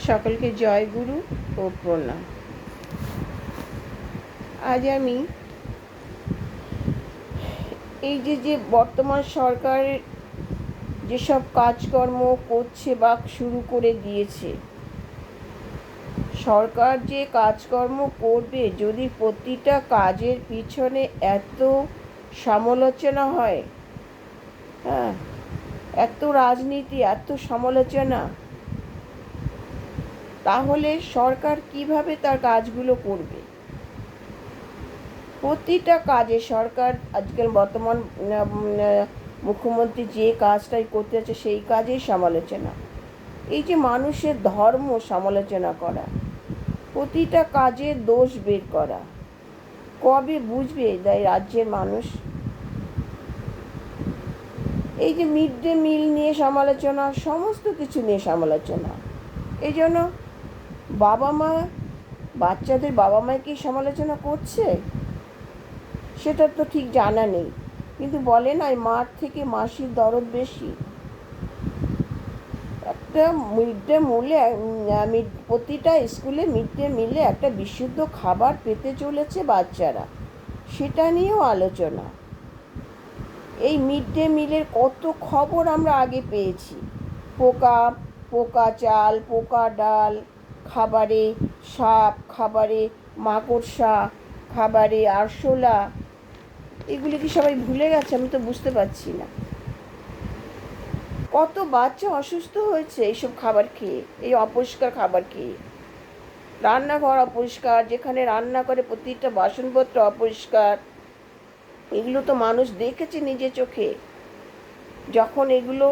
সকলকে জয় গুরু ও প্রণাম। আজ আমি এই যে বর্তমান সরকার যেসব কাজকর্ম করছে বা শুরু করে দিয়েছে, সরকার যে কাজকর্ম করবে, যদি প্রতিটা কাজের পিছনে এত সমালোচনা হয়, হ্যাঁ, এত রাজনীতি, এত সমালোচনা, তাহলে সরকার কিভাবে তার কাজগুলো করবে? প্রতিটা কাজে সরকার আজকাল বর্তমান মুখ্যমন্ত্রী যে কাজটাই করতে যাচ্ছে সেই কাজেই সমালোচনা। এই যে মানুষের ধর্ম সমালোচনা করা, প্রতিটা কাজে দোষ বের করা, কবে বুঝবে এই রাজ্যের মানুষ? এই যে মিড ডে মিল নিয়ে সমালোচনা, সমস্ত কিছু নিয়ে সমালোচনা। এই জন্য বাচ্চাদের বাবা মা কি সমালোচনা করছে সেটা তো ঠিক জানা নেই, কিন্তু বলে না, মার থেকে মাসির দরদ বেশি। একটা প্রতিটা স্কুলে মিড ডে মিলে একটা বিশুদ্ধ খাবার পেতে চলেছে বাচ্চারা, সেটা নিয়েও আলোচনা। এই মিড ডে মিলের কত খবর আমরা আগে পেয়েছি, পোকা চাল, পোকা ডাল, খাবারে সাপ, খাবারে মাকড়সা, খাবারে আরশোলা, এগুলি কি সবাই ভুলে গেছে? আমি তো বুঝতে পারছি না। কত বাচ্চা অসুস্থ হয়েছে এইসব খাবার খেয়ে, এই অপরিষ্কার খাবার খেয়ে। রান্নাঘর অপরিষ্কার, যেখানে রান্না করে প্রতিটা বাসনপত্র অপরিষ্কার, এগুলো তো মানুষ দেখেছে নিজে চোখে। যখন এগুলো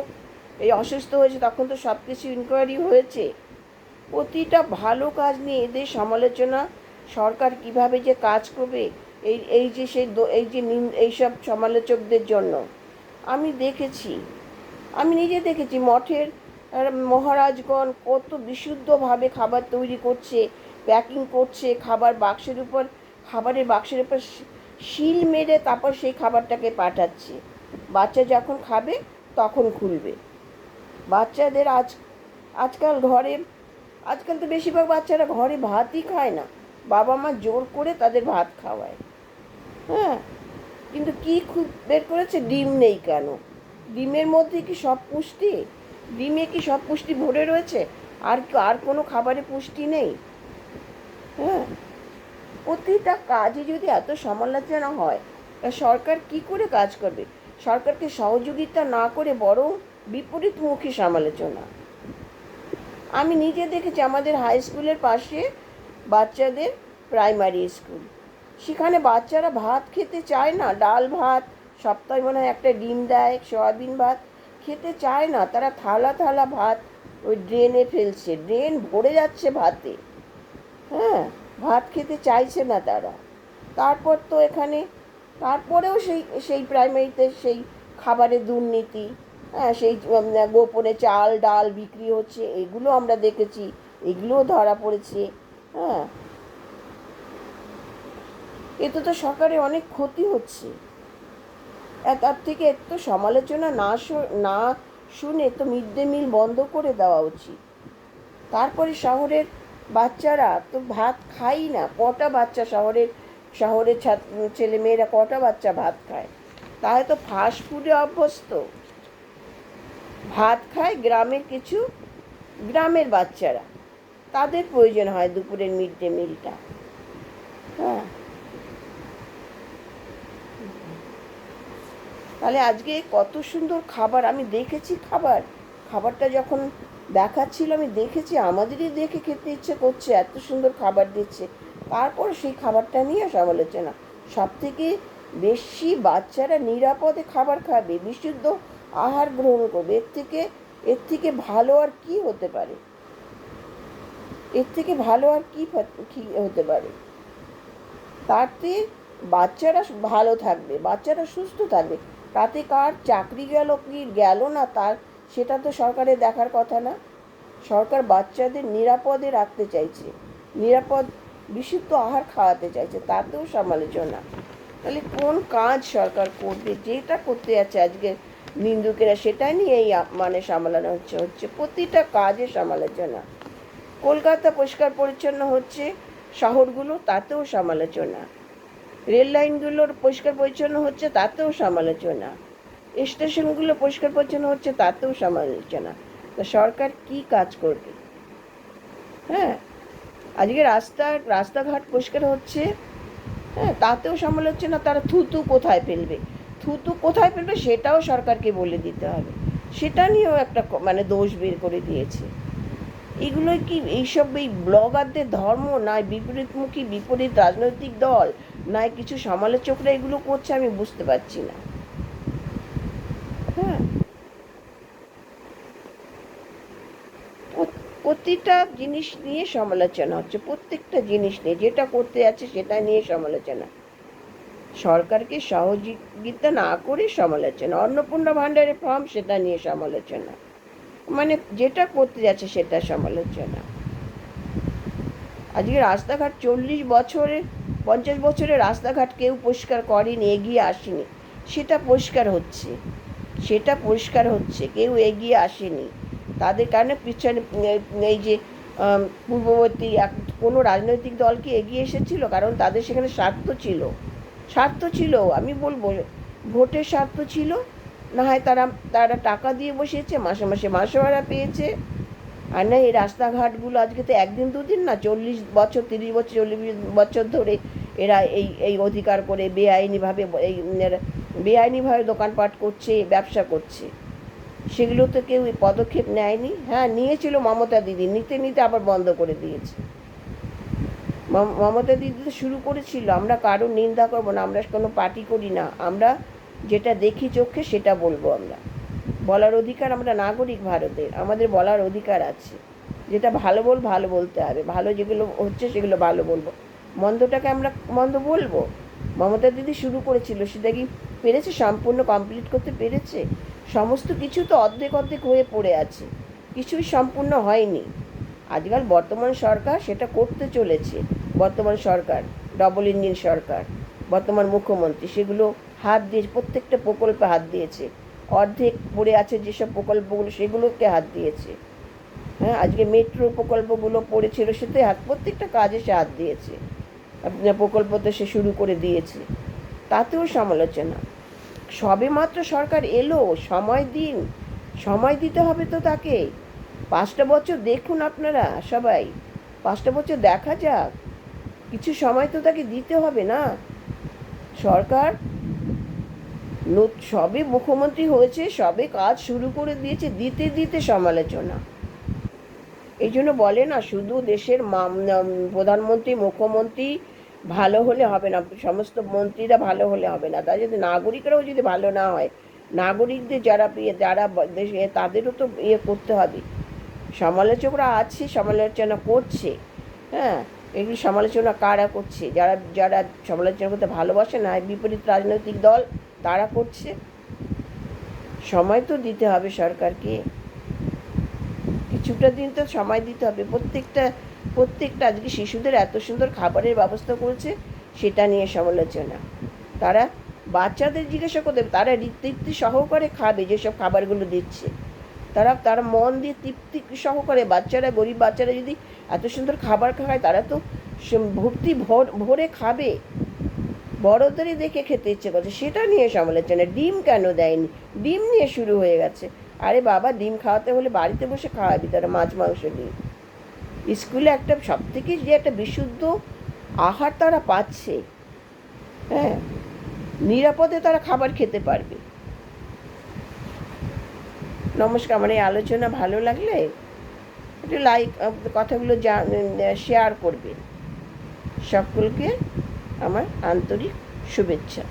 এই অসুস্থ হয়েছে তখন তো সব কিছু ইনকোয়ারি হয়েছে। প্রতিটা ভালো কাজ নিয়ে এদের সমালোচনা। সরকার কিভাবে যে কাজ করবে এইসব সমালোচকদের জন্য আমি নিজে দেখেছি মঠের মহারাজগণ কত বিশুদ্ধভাবে খাবার তৈরি করছে, প্যাকিং করছে, খাবারের বাক্সের উপর শিল মেরে তারপর সেই খাবারটাকে পাঠাচ্ছে। বাচ্চা যখন খাবে তখন খুলবে। বাচ্চাদের আজকাল তো বেশিরভাগ বাচ্চারা ঘরে ভাতই খায় না, বাবা মা জোর করে তাদের ভাত খাওয়ায়। হ্যাঁ, কিন্তু কি খুব বের করেছে, ডিম নেই কেন? ডিমের মধ্যে কি সব পুষ্টি? ডিমে কি সব পুষ্টি ভরে রয়েছে? আর কোনো খাবারে পুষ্টি নেই? হ্যাঁ, প্রতিটা কাজে যদি এত সমালোচনা হয়, তা সরকার কি করে কাজ করবে? সরকারকে সহযোগিতা না করে বরং বিপরীতমুখী সমালোচনা। আমি নিজে দেখেছি আমাদের হাই স্কুলের পাশে বাচ্চাদের প্রাইমারি স্কুল, সেখানে বাচ্চারা ভাত খেতে চায় না, ডাল ভাত, সপ্তাহে মনে হয় একটা ডিম দেয়, সয়াবিন ভাত খেতে চায় না। তারা থালা থালা ভাত ওই ড্রেনে ফেলছে, ড্রেন ভরে যাচ্ছে ভাতে। হ্যাঁ, ভাত খেতে চাইছে না তারা। তারপরেও সেই প্রাইমারিতে সেই খাবারের দুর্নীতি, হ্যাঁ, সেই গোপনে চাল ডাল বিক্রি হচ্ছে, এগুলো আমরা দেখেছি, এগুলোও ধরা পড়েছে। হ্যাঁ, এতে তো সরকারের অনেক ক্ষতি হচ্ছে। তার থেকে একটু সমালোচনা না শুনে তো মিড ডে মিল বন্ধ করে দেওয়া উচিত। তারপরে শহরের বাচ্চারা তো ভাত খাই না। কটা বাচ্চা শহরের ছেলে মেয়েরা কটা বাচ্চা ভাত খায়? তাহলে তো ফাস্ট ফুডে অভ্যস্ত। ভাত খায় গ্রামের বাচ্চারা, তাদের প্রয়োজন হয় দুপুরের মিড ডে মিলটা। হ্যাঁ, তাহলে আজকে কত সুন্দর খাবার আমি দেখেছি। খাবারটা যখন দেখাচ্ছিল আমি দেখেছি, আমাদেরই দেখে খেতে ইচ্ছে করছে, এত সুন্দর খাবার দিচ্ছে। তারপর সেই খাবারটা নিয়ে সমালোচনা। সব থেকে বেশি বাচ্চারা নিরাপদে খাবার খাবে, বিশুদ্ধ আহার গ্রহণ করবে, এর থেকে ভালো আর কি হতে পারে? হতে পারে? তাতে বাচ্চারা ভালো থাকবে, বাচ্চারা সুস্থ থাকবে। তাতে কার চাকরি গেল কি গেল না, সেটা তো সরকারের দেখার কথা না। সরকার বাচ্চাদের নিরাপদে রাখতে চাইছে, নিরাপদ বিশুদ্ধ আহার খাওয়াতে চাইছে, তাতেও সমালোচনা। তাহলে কোন কাজ সরকার করবে? যেটা করতে যাচ্ছে আজকে নিন্দুকেরা, সেটা নিয়েই সমালোচনা হচ্ছে প্রতিটা কাজে সমালোচনা। কলকাতা পরিষ্কার পরিচ্ছন্ন হচ্ছে, শহরগুলো, তাতেও সমালোচনা। রেল লাইনগুলোর পরিষ্কার পরিচ্ছন্ন হচ্ছে, তাতেও সমালোচনা। স্টেশনগুলো পরিষ্কার পরিচ্ছন্ন হচ্ছে, তাতেও সমালোচনা। তো সরকার কি কাজ করবে? হ্যাঁ, আজকে রাস্তাঘাট পরিষ্কার হচ্ছে, হ্যাঁ, তাতেও সমালোচনা। তারা থুতু কোথায় ফেলবে, সেটাও সরকারকে বলে দিতে হবে। সেটা নিয়েও একটা মানে দোষ বের করে দিয়েছে। এগুলোই কি এইসব এই ব্লগারদের ধর্ম, না বিপরীতমুখী বিপরীত রাজনৈতিক দল, না কিছু সমালোচকরা এগুলো করছে? আমি বুঝতে পারছি না। হ্যাঁ, প্রতিটা জিনিস নিয়ে সমালোচনা হচ্ছে, প্রত্যেকটা জিনিস নিয়ে, যেটা করতে যাচ্ছে সেটা নিয়ে সমালোচনা। সরকারকে সহযোগিতা না করে সমালোচনা। অন্নপূর্ণা ভাণ্ডারের ফর্ম, সেটা নিয়ে সমালোচনা। মানে যেটা করতে যাচ্ছে সেটা সমালোচনা। আজকে রাস্তাঘাট 50 বছরের রাস্তাঘাট কেউ পরিষ্কার করেনি, এগিয়ে আসেনি। সেটা পরিষ্কার হচ্ছে, কেউ এগিয়ে আসেনি। তাদের কারণে পিছনে এই যে পূর্ববর্তী কোনো রাজনৈতিক দল কি এগিয়ে এসেছিল? কারণ তাদের সেখানে স্বার্থ ছিল, আমি বলবো ভোটের স্বার্থ ছিল। না হয় তারা টাকা দিয়ে বসিয়েছে, মাসে মাসে মাসোহারা পেয়েছে। আর না, এই রাস্তাঘাটগুলো আজকে তো একদিন দুদিন না, 40 বছর 30 বছর 40 বছর ধরে এরা এই অধিকার করে বেআইনিভাবে দোকানপাট করছে, ব্যবসা করছে। সেগুলো তো কেউ পদক্ষেপ নেয়নি। হ্যাঁ, নিয়েছিল মমতা দিদি, নিতে নিতে আবার বন্ধ করে দিয়েছে। মমতা দিদি তো শুরু করেছিল। আমরা কারোর নিন্দা করবো না, আমরা কোনো পার্টি করি না, আমরা যেটা দেখি চোখে সেটা বলবো। আমরা বলার অধিকার, আমরা নাগরিক ভারতের, আমাদের বলার অধিকার আছে। যেটা ভালো বলতে হবে, ভালো যেগুলো হচ্ছে সেগুলো ভালো বলবো, মন্দটাকে আমরা মন্দ বলবো। মমতা দিদি শুরু করেছিল, সেটা কি পেরেছে সম্পূর্ণ কমপ্লিট করতে পেরেছে? সমস্ত কিছু তো অর্ধেক হয়ে পড়ে আছে, কিছুই সম্পূর্ণ হয়নি। আজকাল বর্তমান সরকার সেটা করতে চলেছে। বর্তমান সরকার, ডবল ইঞ্জিন সরকার, বর্তমান মুখ্যমন্ত্রী সেগুলো হাত দিয়েছে, প্রত্যেকটা প্রকল্পে হাত দিয়েছে। অর্ধেক পড়ে আছে যেসব প্রকল্পগুলো, সেগুলোকে হাত দিয়েছে। হ্যাঁ, আজকে মেট্রো প্রকল্পগুলো পড়েছিল, সেতে প্রত্যেকটা কাজে সে হাত দিয়েছে। প্রকল্প তো সে শুরু করে দিয়েছে, তাতেও সমালোচনা। সবে মাত্র সরকার এলো, সময় দিতে হবে তো তাকে। 5টা বছর দেখুন আপনারা সবাই, 5টা বছর দেখা যাক, কিছু সময় তো তাকে দিতে হবে না? সরকার সবে মুখ্যমন্ত্রী হয়েছে, সবে কাজ শুরু করে দিয়েছে, দিতে সমালোচনা। এই জন্য বলে না, শুধু দেশের প্রধানমন্ত্রী মুখ্যমন্ত্রী ভালো হলে হবে না, সমস্ত মন্ত্রীরা ভালো হলে হবে না, তাই যদি নাগরিকরাও যদি ভালো না হয়, নাগরিকদের যারা দেশে, তাদেরও তো করতে হবে। সমালোচকরা আছে, সমালোচনা করছে। হ্যাঁ, এগুলি সমালোচনা কারা করছে? যারা সমালোচনা করতে ভালোবাসে না, বিপরীত রাজনৈতিক দল, তারা করছে। সময় তো দিতে হবে সরকারকে, কিছুটা দিন তো সময় দিতে হবে। প্রত্যেকটা আজকে শিশুদের এত সুন্দর খাবারের ব্যবস্থা করেছে, সেটা নিয়ে সমালোচনা। তারা বাচ্চাদের জিজ্ঞাসা করতে, তারা তৃপ্তি সহকারে খাবে যেসব খাবারগুলো দিচ্ছে। তারা মন দিয়ে তৃপ্তি সহকারে, গরিব বাচ্চারা যদি এত সুন্দর খাবার খায়, তারা তো ভরে খাবে। বড়দেরই দেখে খেতে ইচ্ছে করছে, সেটা নিয়ে সমালোচনা। ডিম কেন দেয়নি? ডিম নিয়ে শুরু হয়ে গেছে। আরে বাবা, ডিম খাওয়াতে হলে বাড়িতে বসে খাওয়াবি, তারা মাছ মাংস ডিম। স্কুলে একটা সবথেকে যে একটা বিশুদ্ধ আহার তারা পাচ্ছে, হ্যাঁ, নিরাপদে তারা খাবার খেতে পারবে। নমস্কার। আমার এই আলোচনা ভালো লাগলে একটু কথাগুলো শেয়ার করবে। সকলকে আমার আন্তরিক শুভেচ্ছা।